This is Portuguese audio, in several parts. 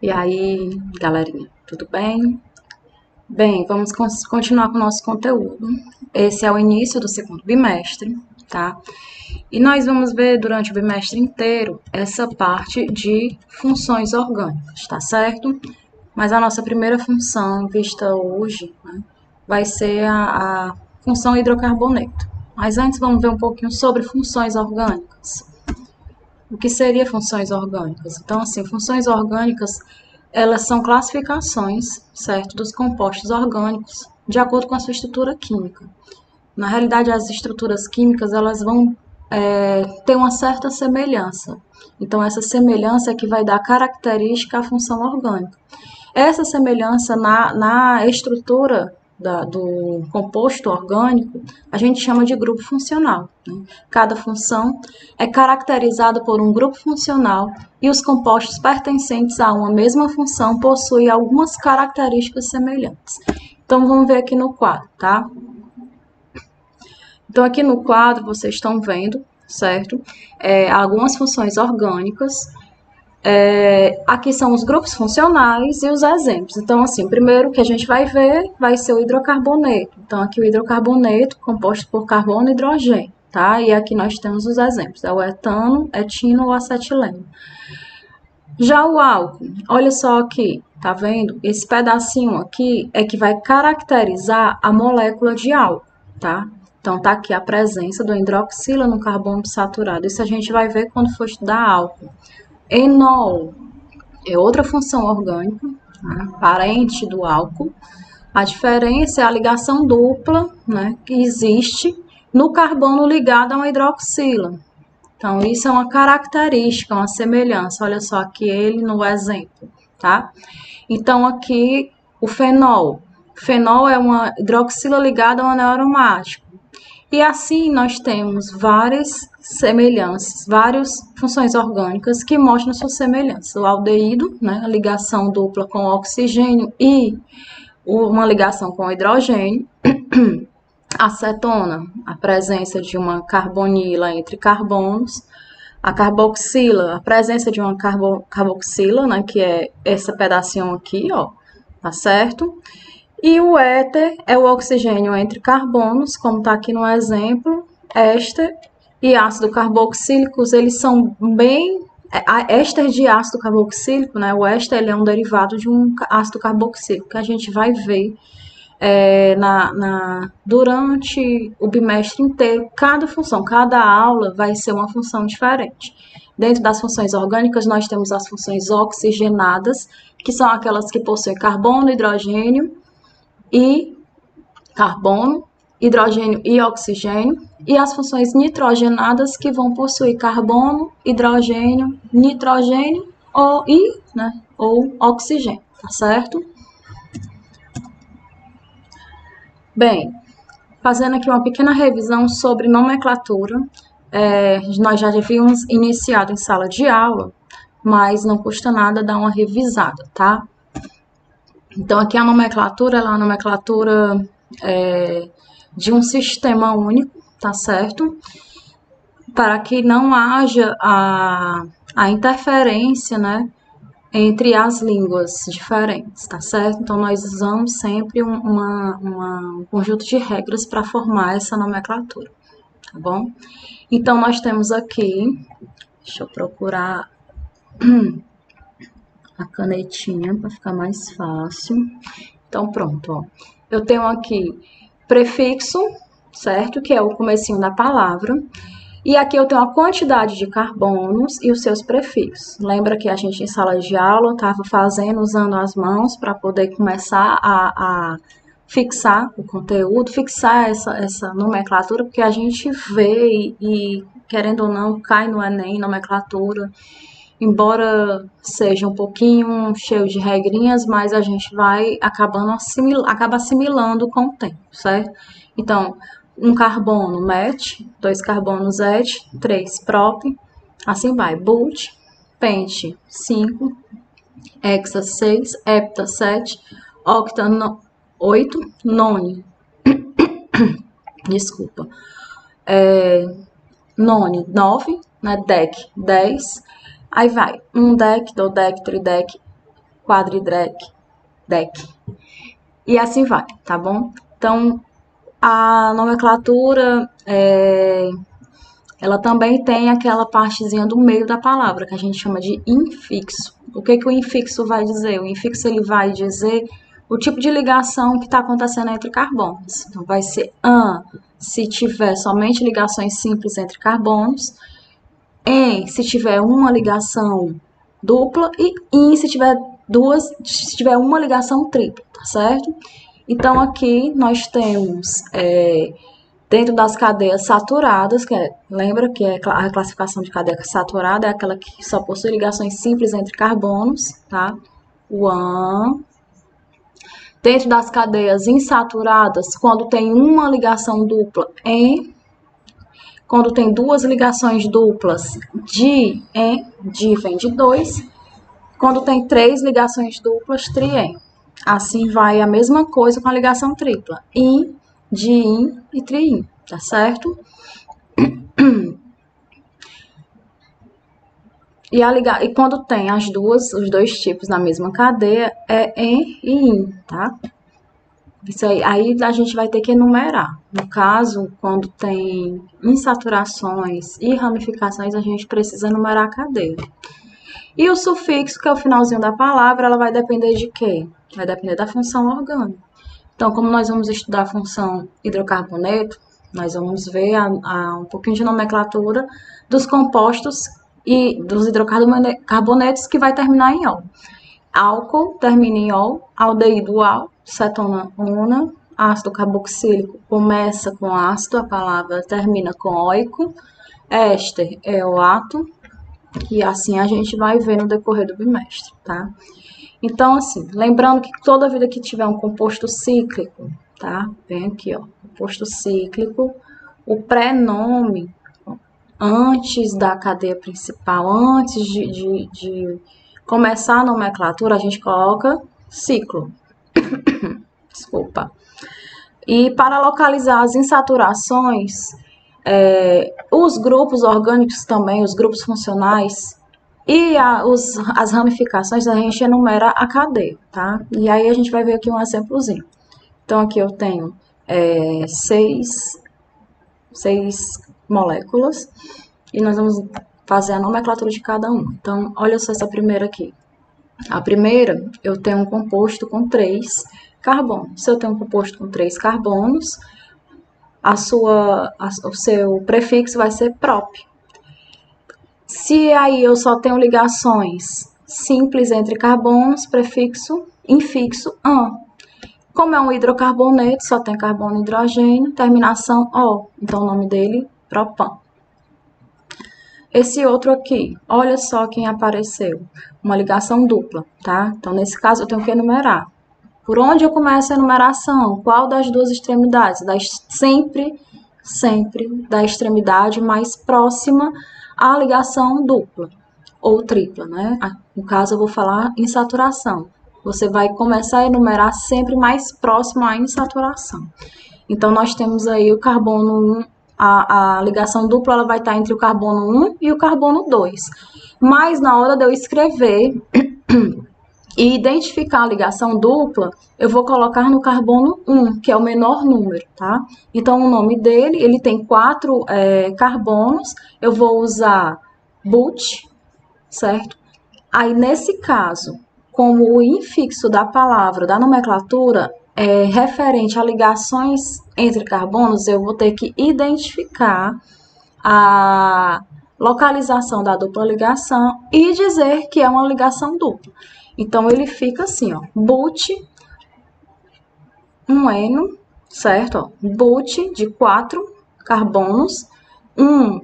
E aí, galerinha, tudo bem? Bem, vamos continuar com o nosso conteúdo. Esse é o início do segundo bimestre, tá? E nós vamos ver durante o bimestre inteiro essa parte de funções orgânicas, tá certo? Mas a nossa primeira função vista hoje, né, vai ser a função hidrocarboneto. Mas antes vamos ver um pouquinho sobre funções orgânicas. O que seria funções orgânicas? Então, assim, funções orgânicas, elas são classificações, certo, dos compostos orgânicos, de acordo com a sua estrutura química. Na realidade, as estruturas químicas, elas vão ter uma certa semelhança. Então, essa semelhança é que vai dar característica à função orgânica. Essa semelhança na estrutura do composto orgânico, a gente chama de grupo funcional, né? Cada função é caracterizada por um grupo funcional e os compostos pertencentes a uma mesma função possuem algumas características semelhantes. Então, vamos ver aqui no quadro, tá? Então, aqui no quadro, vocês estão vendo, certo? Algumas funções orgânicas. Aqui são os grupos funcionais e os exemplos. Então, assim, o primeiro que a gente vai ver vai ser o hidrocarboneto. Então, aqui o hidrocarboneto composto por carbono e hidrogênio, tá? E aqui nós temos os exemplos, é o etano, etino ou acetileno. Já o álcool, olha só aqui, tá vendo? Esse pedacinho aqui é que vai caracterizar a molécula de álcool, tá? Então, tá aqui a presença do hidroxila no carbono saturado. Isso a gente vai ver quando for estudar álcool. Enol é outra função orgânica, né, parente do álcool. A diferença é a ligação dupla, né, que existe no carbono ligado a uma hidroxila. Então, isso é uma característica, uma semelhança. Olha só aqui ele no exemplo, tá? Então, aqui o fenol. Fenol é uma hidroxila ligada a um anel aromático. E assim nós temos várias semelhanças, várias funções orgânicas que mostram sua semelhança. O aldeído, né, a ligação dupla com o oxigênio e uma ligação com o hidrogênio. Acetona, a presença de uma carbonila entre carbonos. A carboxila, a presença de uma carboxila, né, que é esse pedacinho aqui, ó, tá certo? E o éter é o oxigênio entre carbonos, como está aqui no exemplo. Éster e ácido carboxílicos, eles são bem... Éster de ácido carboxílico, né? O éster ele é um derivado de um ácido carboxílico, que a gente vai ver durante o bimestre inteiro. Cada função, cada aula vai ser uma função diferente. Dentro das funções orgânicas, nós temos as funções oxigenadas, que são aquelas que possuem carbono, hidrogênio, e carbono, hidrogênio e oxigênio, e as funções nitrogenadas que vão possuir carbono, hidrogênio, nitrogênio ou oxigênio, tá certo? Bem, fazendo aqui uma pequena revisão sobre nomenclatura, nós já havíamos iniciado em sala de aula, mas não custa nada dar uma revisada, tá? Então, aqui a nomenclatura, ela é a nomenclatura de um sistema único, tá certo? Para que não haja a interferência, né, entre as línguas diferentes, tá certo? Então, nós usamos sempre um conjunto de regras para formar essa nomenclatura, tá bom? Então, nós temos aqui, deixa eu procurar a canetinha para ficar mais fácil. Então, pronto, ó. Eu tenho aqui prefixo, certo? Que é o comecinho da palavra. E aqui eu tenho a quantidade de carbonos e os seus prefixos. Lembra que a gente em sala de aula estava usando as mãos para poder começar a fixar o conteúdo, fixar essa nomenclatura, porque a gente vê e, querendo ou não, cai no Enem, nomenclatura. Embora seja um pouquinho cheio de regrinhas, mas a gente vai acaba assimilando com o tempo, certo? Então, um carbono met, 2 carbonos et, 3 prop, assim vai. But, pente, 5, hexa, 6, hepta, 7, octa, 8, none, desculpa, none, 9, né, dec, 10, aí vai, 1 dec, 2 dec, 3 dec, quadridec, dec. E assim vai, tá bom? Então, a nomenclatura, ela também tem aquela partezinha do meio da palavra, que a gente chama de infixo. O que o infixo vai dizer? O infixo ele vai dizer o tipo de ligação que está acontecendo entre carbonos. Então, vai ser an, se tiver somente ligações simples entre carbonos, em, se tiver uma ligação dupla, e in, se tiver uma ligação tripla, tá certo? Então, aqui nós temos, dentro das cadeias saturadas, lembra que a classificação de cadeia saturada é aquela que só possui ligações simples entre carbonos, tá? O an. Dentro das cadeias insaturadas, quando tem uma ligação dupla, em. Quando tem duas ligações duplas, di, em. Di vem de 2. Quando tem 3 ligações duplas, tri-en. Assim vai a mesma coisa com a ligação tripla. In, di-in e tri-in, tá certo? E quando tem os dois tipos na mesma cadeia, é en e in, tá? Isso aí a gente vai ter que enumerar. No caso, quando tem insaturações e ramificações, a gente precisa enumerar a cadeia. E o sufixo, que é o finalzinho da palavra, ela vai depender de quê? Vai depender da função orgânica. Então, como nós vamos estudar a função hidrocarboneto, nós vamos ver um pouquinho de nomenclatura dos compostos e dos hidrocarbonetos que vai terminar em ol. Álcool termina em ol, aldeído al, cetona una, ácido carboxílico começa com ácido, a palavra termina com óico, éster é o ato, e assim a gente vai ver no decorrer do bimestre, tá? Então, assim, lembrando que toda vida que tiver um composto cíclico, tá? Vem aqui, ó, composto cíclico, o pré-nome, antes da cadeia principal, antes de começar a nomenclatura, a gente coloca ciclo. Desculpa. E para localizar as insaturações, os grupos orgânicos também, os grupos funcionais e as ramificações, a gente enumera a cadeia, tá? E aí a gente vai ver aqui um exemplozinho. Então, aqui eu tenho 6 moléculas e nós vamos fazer a nomenclatura de cada uma. Então, olha só essa primeira aqui. A primeira, eu tenho um composto com 3 carbonos. Se eu tenho um composto com 3 carbonos, o seu prefixo vai ser prop. Se aí eu só tenho ligações simples entre carbonos, prefixo, infixo, an. Como é um hidrocarboneto, só tem carbono e hidrogênio, terminação O. Então, o nome dele, propan. Esse outro aqui, olha só quem apareceu. Uma ligação dupla, tá? Então, nesse caso, eu tenho que enumerar. Por onde eu começo a enumeração? Qual das duas extremidades? Sempre da extremidade mais próxima à ligação dupla ou tripla, né? No caso, eu vou falar insaturação. Você vai começar a enumerar sempre mais próximo à insaturação. Então, nós temos aí o carbono 1, a ligação dupla ela vai estar entre o carbono 1 e o carbono 2. Mas, na hora de eu escrever e identificar a ligação dupla, eu vou colocar no carbono 1, que é o menor número, tá? Então, o nome dele, ele tem 4 carbonos, eu vou usar but, certo? Aí, nesse caso, como o infixo da palavra, da nomenclatura, é referente a ligações entre carbonos, eu vou ter que identificar a localização da dupla ligação e dizer que é uma ligação dupla. Então, ele fica assim, ó, but, um eno, certo? Ó, but de 4 carbonos, um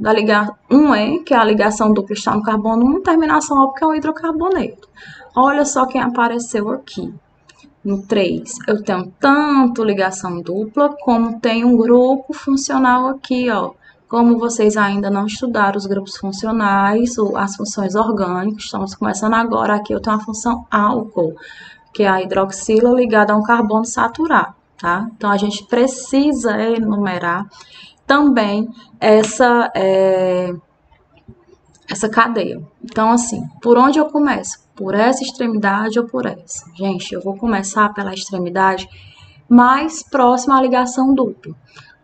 en, que é a ligação dupla está no carbono 1, terminação O, que é o hidrocarboneto. Olha só quem apareceu aqui. No 3, eu tenho tanto ligação dupla, como tem um grupo funcional aqui, ó. Como vocês ainda não estudaram os grupos funcionais, as funções orgânicas, estamos começando agora. Aqui eu tenho a função álcool, que é a hidroxila ligada a um carbono saturado, tá? Então, a gente precisa enumerar também essa cadeia. Então, assim, por onde eu começo? Por essa extremidade ou por essa? Gente, eu vou começar pela extremidade mais próxima à ligação dupla.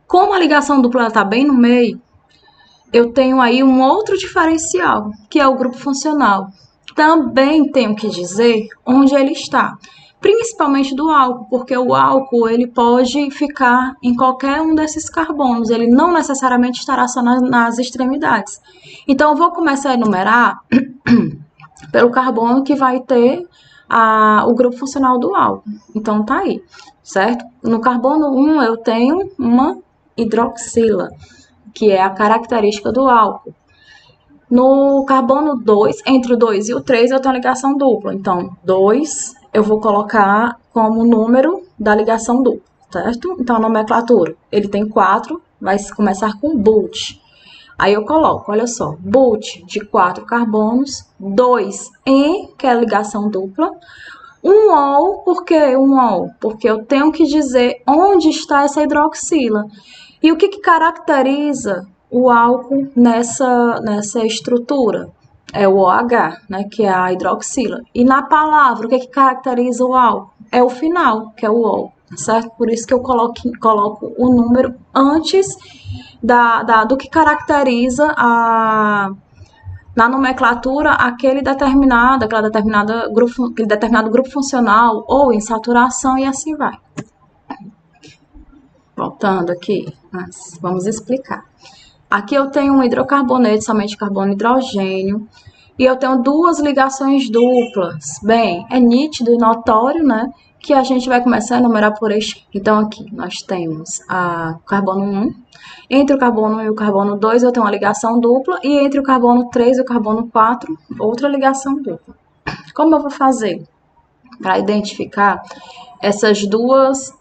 Como a ligação dupla está bem no meio, eu tenho aí um outro diferencial, que é o grupo funcional. Também tenho que dizer onde ele está, principalmente do álcool, porque o álcool ele pode ficar em qualquer um desses carbonos, ele não necessariamente estará só nas extremidades. Então, eu vou começar a enumerar pelo carbono que vai ter o grupo funcional do álcool. Então, tá aí, certo? No carbono 1, eu tenho uma hidroxila, que é a característica do álcool. No carbono 2, entre o 2 e o 3, eu tenho a ligação dupla. Então, 2 eu vou colocar como número da ligação dupla, certo? Então, a nomenclatura, ele tem 4, vai começar com but. Aí eu coloco, olha só, but de 4 carbonos, 2 en, que é a ligação dupla, um ol, por que um ol? Porque eu tenho que dizer onde está essa hidroxila. E o que caracteriza o álcool nessa estrutura? É o OH, né, que é a hidroxila. E na palavra, o que caracteriza o álcool? É o final, que é o ol, certo? Por isso que eu coloco o número antes do que caracteriza na nomenclatura aquele determinado grupo funcional ou em saturação e assim vai. Voltando aqui, vamos explicar. Aqui eu tenho um hidrocarboneto, somente carbono e hidrogênio, e eu tenho duas ligações duplas. Bem, é nítido e notório, né, que a gente vai começar a enumerar por este. Então, aqui nós temos o carbono 1. Entre o carbono 1 e o carbono 2, eu tenho uma ligação dupla, e entre o carbono 3 e o carbono 4, outra ligação dupla. Como eu vou fazer para identificar essas duas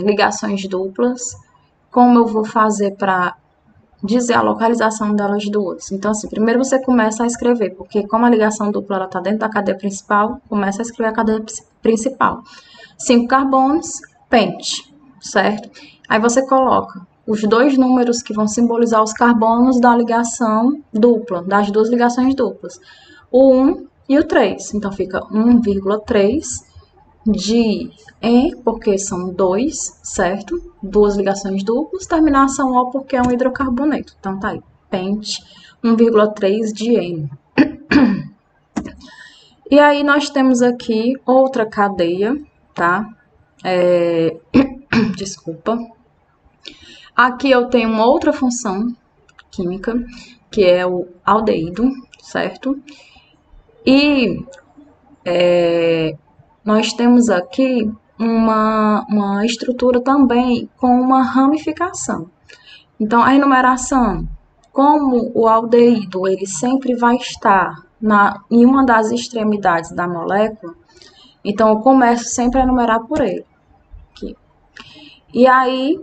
ligações duplas? Como eu vou fazer para dizer a localização delas duas? Então, assim, primeiro você começa a escrever, porque como a ligação dupla está dentro da cadeia principal, começa a escrever a cadeia principal. 5 carbonos, pente, certo? Aí você coloca os dois números que vão simbolizar os carbonos da ligação dupla, das duas ligações duplas, o 1 e o 3. Então, fica 1,3 de en, porque são 2, certo? Duas ligações duplas, terminação O, porque é um hidrocarboneto. Então, tá aí, pente 1,3 de en. E aí, nós temos aqui outra cadeia, tá? Desculpa. Aqui eu tenho uma outra função química, que é o aldeído, certo? E nós temos aqui uma estrutura também com uma ramificação. Então, a enumeração, como o aldeído ele sempre vai estar em uma das extremidades da molécula, então eu começo sempre a enumerar por ele. Aqui. E aí,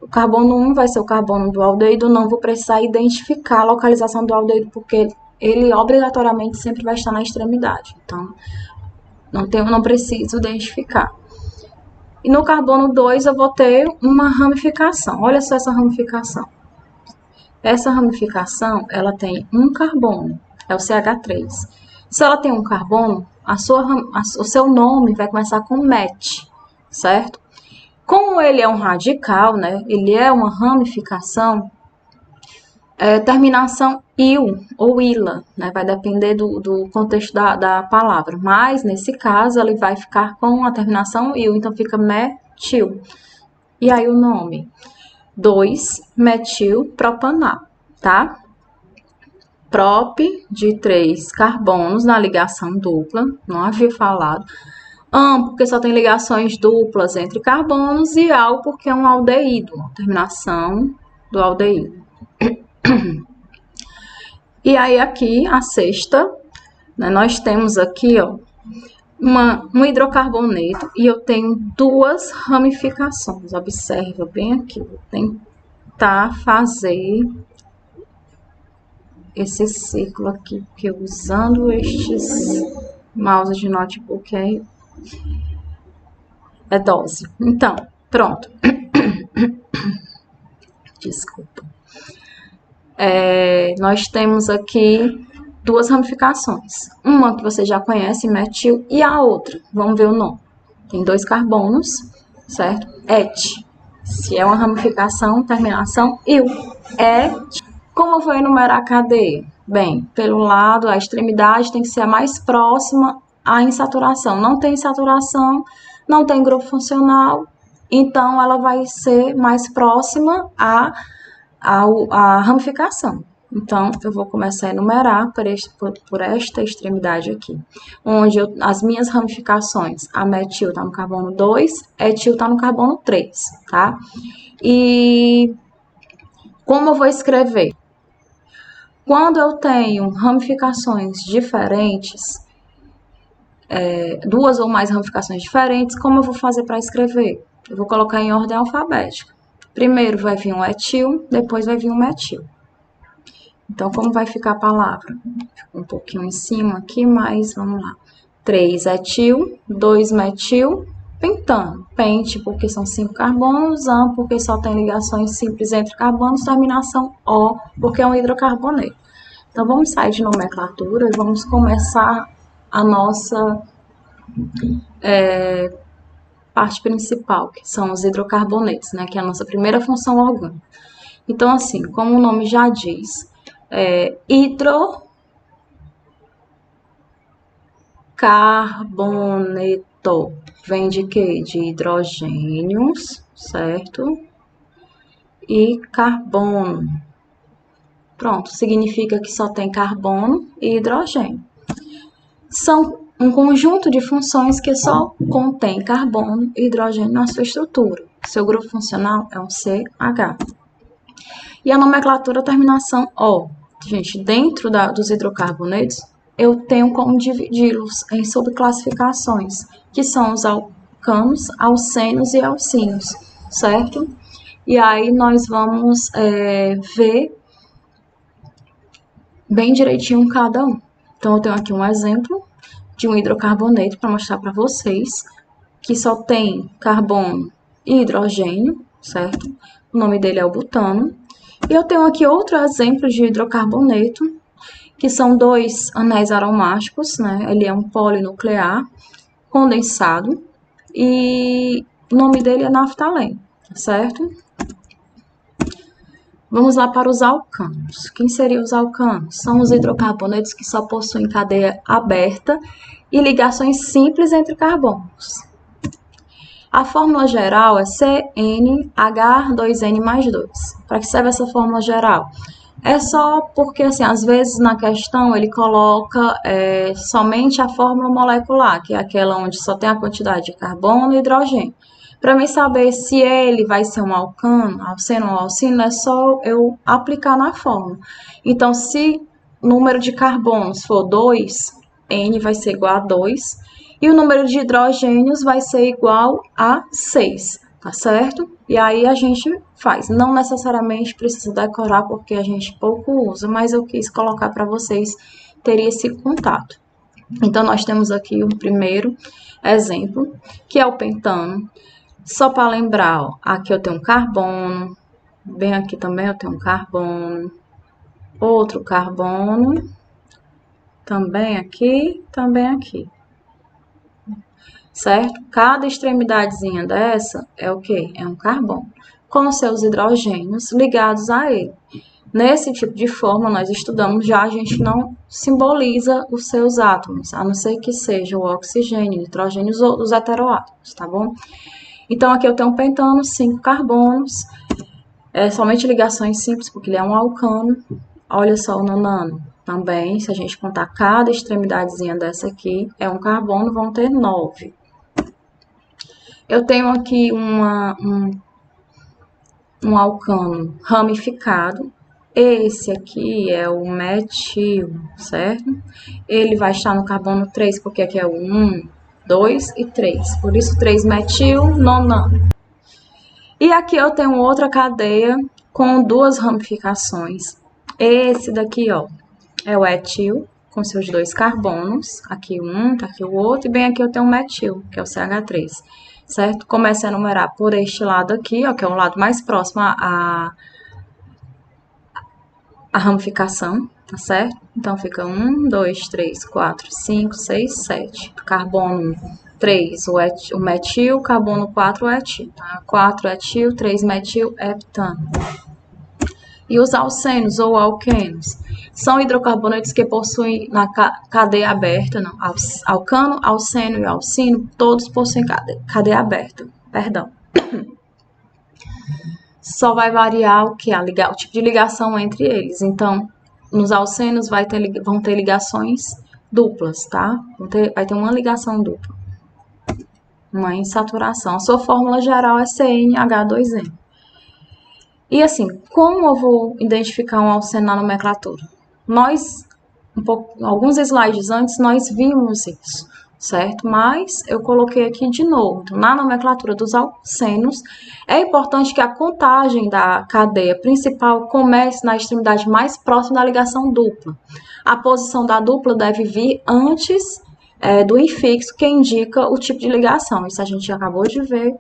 o carbono 1 vai ser o carbono do aldeído, não vou precisar identificar a localização do aldeído, porque ele obrigatoriamente sempre vai estar na extremidade. Então, não preciso identificar. E no carbono 2 eu vou ter uma ramificação. Olha só essa ramificação. Essa ramificação, ela tem um carbono, é o CH3. Se ela tem um carbono, o seu nome vai começar com met, certo? Como ele é um radical, né? Ele é uma ramificação, terminação il ou ila, né? Vai depender do contexto da palavra. Mas, nesse caso, ele vai ficar com a terminação il, então fica metil. E aí o nome? 2-metilpropanal, tá? Prop de 3 carbonos na ligação dupla, não havia falado. Porque só tem ligações duplas entre carbonos, e al porque é um aldeído, terminação do aldeído. E aí aqui a sexta, né, nós temos aqui ó, um hidrocarboneto e eu tenho duas ramificações. Observa bem aqui, vou tentar fazer esse círculo aqui, porque usando estes mouse de notebook é dose. Então, pronto. Desculpa. Nós temos aqui duas ramificações. Uma que você já conhece, metil, e a outra, vamos ver o nome. Tem 2 carbonos, certo? Et. Se é uma ramificação, terminação, il. Et. Como eu vou enumerar a cadeia? Bem, pelo lado, a extremidade tem que ser a mais próxima à insaturação. Não tem insaturação, não tem grupo funcional, então ela vai ser mais próxima à ramificação. Então, eu vou começar a enumerar por esta extremidade aqui, onde as minhas ramificações, a metil está no carbono 2, etil está no carbono 3, tá? E como eu vou escrever? Quando eu tenho ramificações diferentes, duas ou mais ramificações diferentes, como eu vou fazer para escrever? Eu vou colocar em ordem alfabética. Primeiro vai vir um etil, depois vai vir um metil. Então, como vai ficar a palavra? Fica um pouquinho em cima aqui, mas vamos lá. 3 etil, 2 metil, pentano. Pente porque são 5 carbonos, an porque só tem ligações simples entre carbonos, terminação O porque é um hidrocarboneto. Então, vamos sair de nomenclatura e vamos começar a nossa parte principal, que são os hidrocarbonetos, né? Que é a nossa primeira função orgânica. Então, assim, como o nome já diz, hidrocarboneto vem de quê? De hidrogênios, certo? E carbono. Pronto, significa que só tem carbono e hidrogênio. São um conjunto de funções que só contém carbono e hidrogênio na sua estrutura. Seu grupo funcional é um CH. E a nomenclatura terminação O. Gente, dentro dos hidrocarbonetos, eu tenho como dividi-los em subclassificações, que são os alcanos, alcenos e alcinos, certo? E aí nós vamos ver bem direitinho cada um. Então, eu tenho aqui um exemplo de um hidrocarboneto para mostrar para vocês, que só tem carbono e hidrogênio, certo? O nome dele é o butano. E eu tenho aqui outro exemplo de hidrocarboneto, que são 2 anéis aromáticos, né? Ele é um polinuclear condensado e o nome dele é naftaleno, certo? Vamos lá para os alcanos. Quem seriam os alcanos? São os hidrocarbonetos que só possuem cadeia aberta e ligações simples entre carbonos. A fórmula geral é CnH2n mais 2. Para que serve essa fórmula geral? É só porque, assim, às vezes na questão ele coloca somente a fórmula molecular, que é aquela onde só tem a quantidade de carbono e hidrogênio. Para mim saber se ele vai ser um alcano, alceno ou alcino, é só eu aplicar na fórmula. Então, se o número de carbonos for 2, N vai ser igual a 2, e o número de hidrogênios vai ser igual a 6, tá certo? E aí a gente faz. Não necessariamente precisa decorar, porque a gente pouco usa, mas eu quis colocar para vocês terem esse contato. Então, nós temos aqui o primeiro exemplo, que é o pentano. Só para lembrar, ó, aqui eu tenho um carbono, bem aqui também eu tenho um carbono, outro carbono, também aqui, certo? Cada extremidadezinha dessa é o quê? É um carbono, com seus hidrogênios ligados a ele. Nesse tipo de forma, nós estudamos já, a gente não simboliza os seus átomos, a não ser que seja o oxigênio, o nitrogênio ou os heteroátomos, tá bom? Então, aqui eu tenho um pentano, 5 carbonos, somente ligações simples, porque ele é um alcano. Olha só o nonano. Também, se a gente contar cada extremidadezinha dessa aqui, é um carbono, vão ter 9. Eu tenho aqui um alcano ramificado. Esse aqui é o metil, certo? Ele vai estar no carbono 3, porque aqui é o 1, 2 e 3. Por isso, 3-metil-nonano. E aqui eu tenho outra cadeia com 2 ramificações. Esse daqui, ó, é o etil, com seus 2 carbonos. Aqui um, tá aqui o outro. E bem aqui eu tenho o metil, que é o CH3, certo? Começo a enumerar por este lado aqui, ó, que é o lado mais próximo a ramificação, tá certo? Então, fica 1, 2, 3, 4, 5, 6, 7. Carbono 3, o metil, carbono 4, o etil. Tá? 4 etil, 3 metil, heptano. E os alcenos ou alquenos são hidrocarbonetos que possuem na cadeia aberta, não, alcano, alceno e alcino, todos possuem cadeia aberta, perdão. Só vai variar o tipo de ligação entre eles. Então, nos alcenos vão ter ligações duplas, tá? Vai ter uma ligação dupla, uma insaturação. A sua fórmula geral é CnH2n. E assim, como eu vou identificar um alceno na nomenclatura? Alguns slides antes, nós vimos isso, certo? Mas eu coloquei aqui de novo. Então, na nomenclatura dos alcenos, é importante que a contagem da cadeia principal comece na extremidade mais próxima da ligação dupla. A posição da dupla deve vir antes do infixo, que indica o tipo de ligação. Isso a gente acabou de ver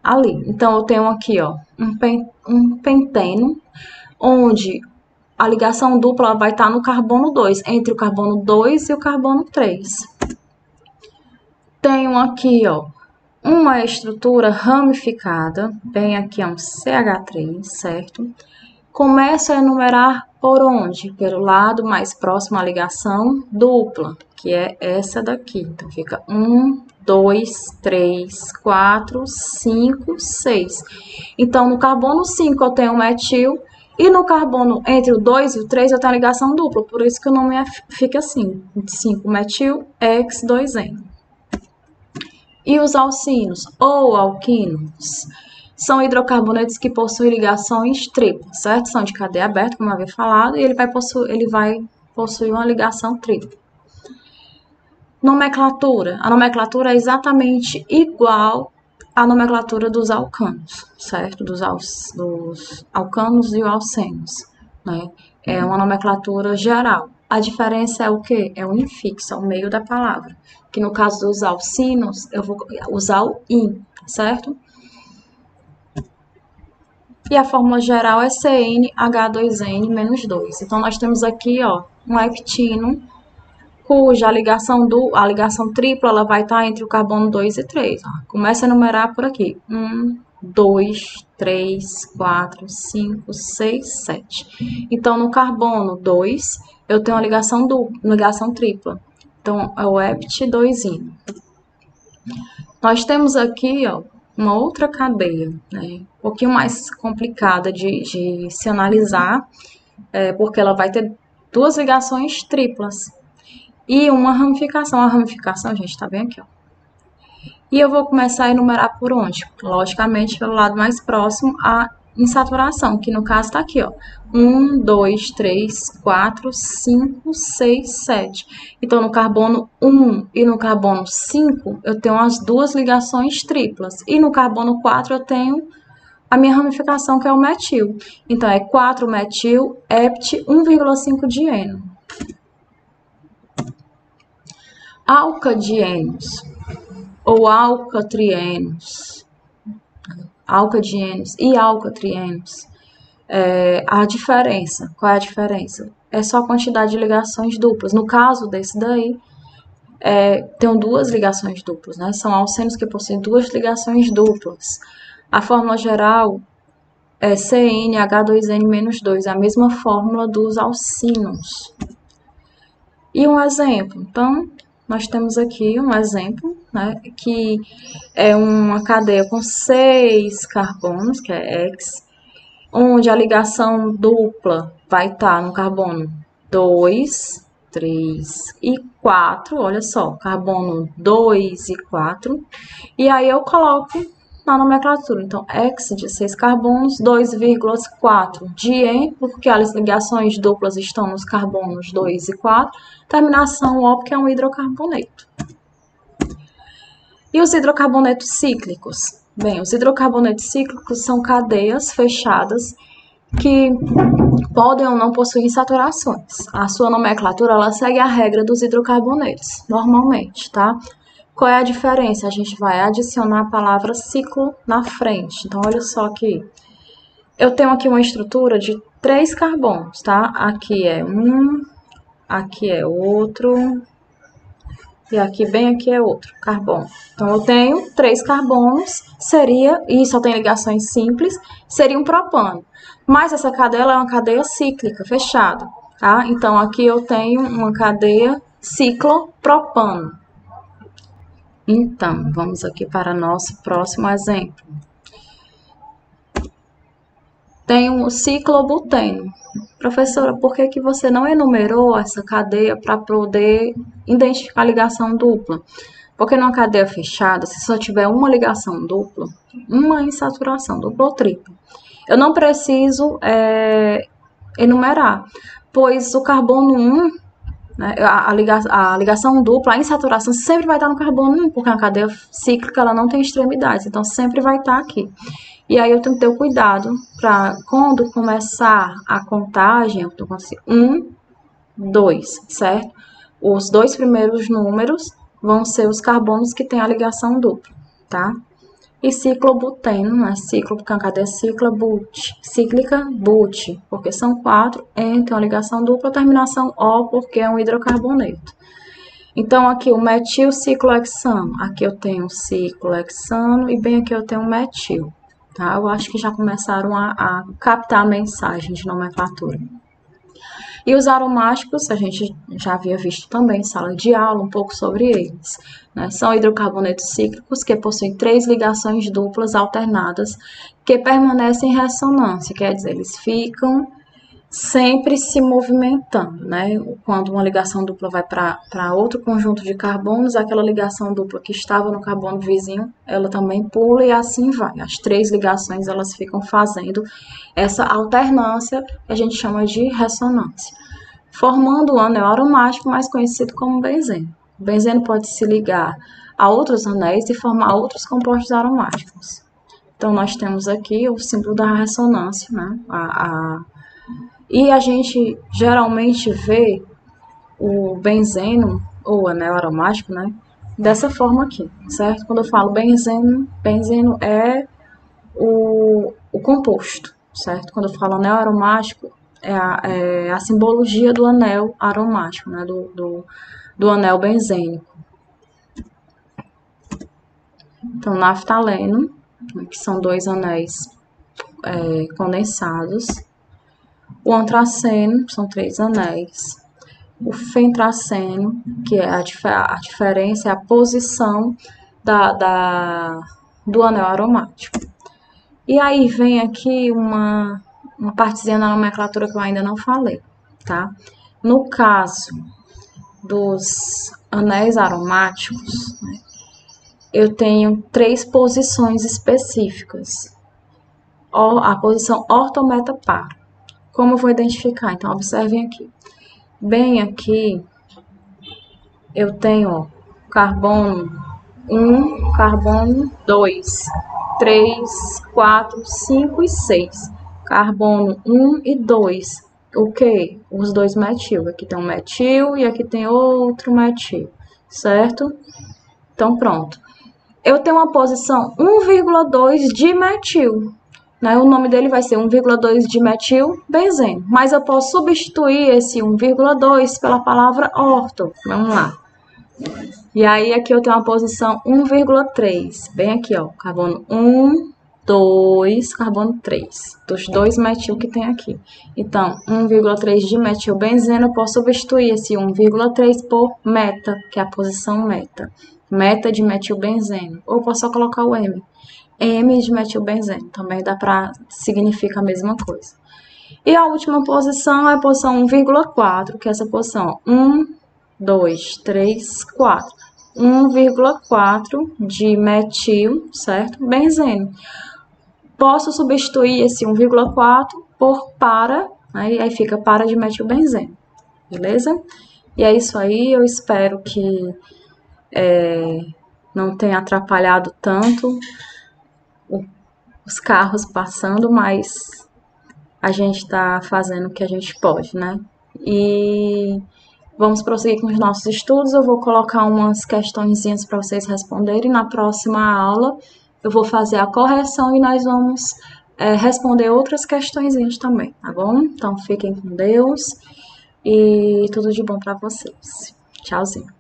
ali. Então, eu tenho aqui, ó, um penteno, onde a ligação dupla vai estar no carbono 2, entre o carbono 2 e o carbono 3. Tenho aqui, ó, uma estrutura ramificada, bem aqui é um CH3, certo? Começo a enumerar por onde? Pelo lado mais próximo à ligação dupla, que é essa daqui. Então, fica 1, 2, 3, 4, 5, 6. Então, no carbono 5 eu tenho metil, e no carbono entre o 2 e o 3 eu tenho a ligação dupla, por isso que o nome fica assim, 5 metil, X2N. E os alcinos ou alquinos são hidrocarbonetos que possuem ligações triplas, certo? São de cadeia aberta, como eu havia falado, e ele vai possuir uma ligação tripla. Nomenclatura. A nomenclatura é exatamente igual à nomenclatura dos alcanos, certo? Dos alcanos e alcenos, né? É uma nomenclatura geral. A diferença é o quê? É o infixo, é o meio da palavra. Que no caso dos alcinos, eu vou usar o in, certo? E a fórmula geral é CnH2n-2. Então, nós temos aqui, ó, um heptino, cuja a ligação tripla ela vai estar entre o carbono 2 e 3. Ó. Começa a numerar por aqui. 1, 2, 3, 4, 5, 6, 7. Então, no carbono 2, eu tenho uma ligação tripla. Então, é o hept2ino. Nós temos aqui, ó, uma outra cadeia, né, um pouquinho mais complicada de se analisar, porque ela vai ter duas ligações triplas e uma ramificação. A ramificação, gente, tá bem aqui, ó. E eu vou começar a enumerar por onde? Logicamente, pelo lado mais próximo, a insaturação, que no caso tá aqui, ó. 1, 2, 3, 4, 5, 6, 7. Então, no carbono 1 e no carbono 5, eu tenho as duas ligações triplas. E no carbono 4, eu tenho a minha ramificação, que é o metil. Então, é 4-metil, hept, 1,5 de eno. Alcadienos ou alcatrienos, alcadienos e alcatrienos. A diferença, qual é a diferença? É só a quantidade de ligações duplas. No caso desse daí, tem duas ligações duplas, né? São alcenos que possuem duas ligações duplas. A fórmula geral é CnH2n-2, a mesma fórmula dos alcinos. E um exemplo, então, nós temos aqui um exemplo, né, que é uma cadeia com 6 carbonos, que é X, onde a ligação dupla vai estar no carbono 2, 3 e 4, olha só, carbono 2 e 4, e aí eu coloco na nomenclatura, então, X de 6 carbonos, 2,4 de En, porque as ligações duplas estão nos carbonos 2 e 4, terminação O, que é um hidrocarboneto. E os hidrocarbonetos cíclicos? Bem, os hidrocarbonetos cíclicos são cadeias fechadas que podem ou não possuir insaturações. A sua nomenclatura, ela segue a regra dos hidrocarbonetos, normalmente, tá? Qual é a diferença? A gente vai adicionar a palavra ciclo na frente. Então, olha só aqui. Eu tenho aqui uma estrutura de 3 carbonos, tá? Aqui é um, aqui é outro, e aqui bem aqui é outro carbono. Então, eu tenho 3 carbonos, seria, e só tem ligações simples, seria um propano. Mas essa cadeia é uma cadeia cíclica, fechada, tá? Então, aqui eu tenho uma cadeia ciclopropano. Então, vamos aqui para nosso próximo exemplo. Tem o ciclobuteno. Professora, por que você não enumerou essa cadeia para poder identificar a ligação dupla? Porque numa cadeia fechada, se só tiver uma ligação dupla, uma insaturação, dupla ou tripla, eu não preciso enumerar, pois o carbono 1, né, a ligação dupla, a insaturação sempre vai estar no carbono 1, porque a cadeia cíclica ela não tem extremidades, então sempre vai estar aqui. E aí eu tenho que ter o cuidado para quando começar a contagem, eu tenho que 1, 2, certo? Os 2 primeiros números vão ser os carbonos que têm a ligação dupla, tá? E ciclobuteno, né? Ciclo, porque a cadeia cíclica, but, porque são 4, N tem uma ligação dupla, terminação O, porque é um hidrocarboneto. Então, aqui o metilciclohexano, aqui eu tenho ciclohexano e bem aqui eu tenho metil. Tá? Eu acho que já começaram a captar a mensagem de nomenclatura. E os aromáticos, a gente já havia visto também em sala de aula um pouco sobre eles. Né? São hidrocarbonetos cíclicos que possuem 3 ligações duplas alternadas que permanecem em ressonância, quer dizer, eles ficam sempre se movimentando, né? Quando uma ligação dupla vai para outro conjunto de carbonos, aquela ligação dupla que estava no carbono vizinho, ela também pula e assim vai. As 3 ligações, elas ficam fazendo essa alternância que a gente chama de ressonância, formando o anel aromático mais conhecido como benzeno. O benzeno pode se ligar a outros anéis e formar outros compostos aromáticos. Então, nós temos aqui o símbolo da ressonância, né? E a gente geralmente vê o benzeno, ou anel aromático, né? Dessa forma aqui, certo? Quando eu falo benzeno, benzeno é o composto, certo? Quando eu falo anel aromático, é a simbologia do anel aromático, né? Do anel benzênico. Então, naftaleno, que são 2 anéis condensados. O antraceno, são 3 anéis. O fentraceno, que é a diferença, é a posição do anel aromático. E aí vem aqui uma partezinha da nomenclatura que eu ainda não falei, tá? No caso dos anéis aromáticos, né, eu tenho 3 posições específicas. A posição ortometaparo. Como eu vou identificar? Então, observem aqui. Bem aqui, eu tenho carbono 1, carbono 2, 3, 4, 5 e 6. Carbono 1 e 2. O que? Os 2 metil. Aqui tem um metil e aqui tem outro metil, certo? Então, pronto. Eu tenho uma posição 1,2 de metil. Né? O nome dele vai ser 1,2 dimetilbenzeno, mas eu posso substituir esse 1,2 pela palavra orto. Vamos lá. E aí aqui eu tenho uma posição 1,3, bem aqui, ó, carbono 1, 2, carbono 3, dos 2 metil que tem aqui. Então, 1,3 dimetilbenzeno, eu posso substituir esse 1,3 por meta, que é a posição meta. Meta de metilbenzeno, ou posso só colocar o M. M de metilbenzeno, também dá para significa a mesma coisa. E a última posição é a posição 1,4, que é essa posição 1, 2, 3, 4. 1,4 de metil, certo? Benzeno. Posso substituir esse 1,4 por para, aí fica para de metilbenzeno, beleza? E é isso aí, eu espero que não tenha atrapalhado tanto os carros passando, mas a gente está fazendo o que a gente pode, né? E vamos prosseguir com os nossos estudos. Eu vou colocar umas questõezinhas para vocês responderem. Na próxima aula, eu vou fazer a correção e nós vamos responder outras questõezinhas também, tá bom? Então fiquem com Deus e tudo de bom para vocês. Tchauzinho.